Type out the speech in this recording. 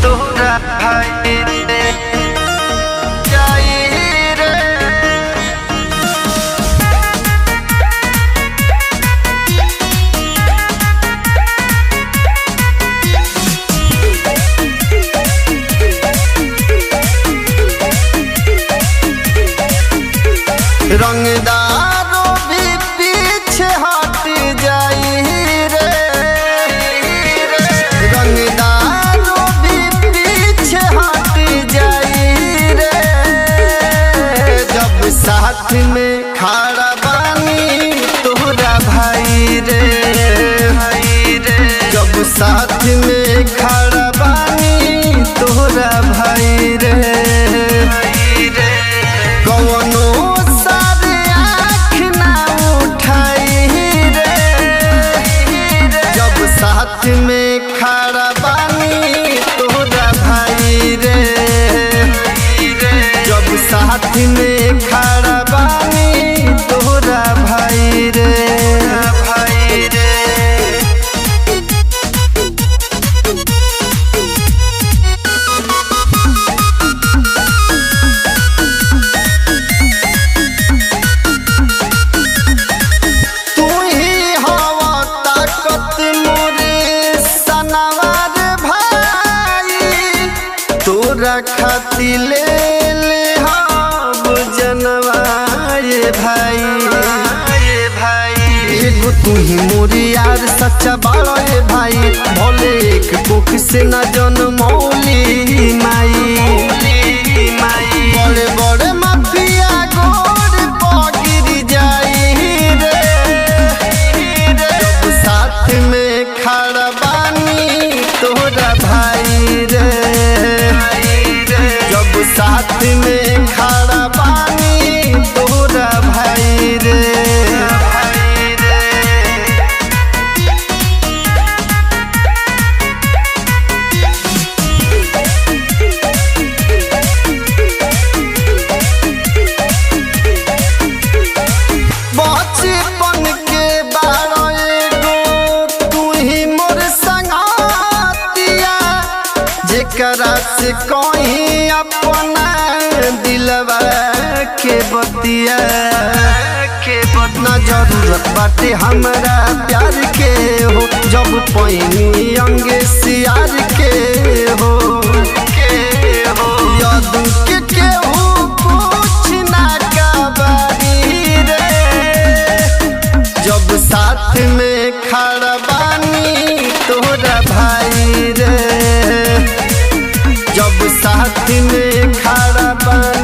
तोरा भाई रे जाई रे। रंगदारों भी पीछे हट जाई रे। रंगदारों भी पीछे हट जाई रे। जब साथ में खड़ा बानी तोहरा भाई रे। जब साथ में खड़ा बानी तोहरा भाई रे। कौनो साथ में खड़ा बानी तोहरा भाई रे। जब साथ में खड़ा बानी तोहरा भाई रे भाई रे। तोरा खाती ले हम जनवाए भाई। एगो तू ही मोरी यार सच्चा बाड़ा है भाई। भोले एक कोख से न जनमौली माई। बड़े बड़े माफिया गोर पगिर जाई रे। जब साथ में खड़ा बानी तोहरा भाई रे। जब साथ में खड़ा बानी तोहरा भाई रे। बचपन के बारो एगो तू ही मोर संगतिया। जेकरा से कहीं अपना दिलवा के बतिया ना जरूरत बाटे हमरा प्यार के हो। जब पैनी अंगे सियार के हो याद के केहू पूछ ना कबारी रे। जब साथ में खड़ा बानी तोहरा भाई रे। जब साथ में खड़ा बानी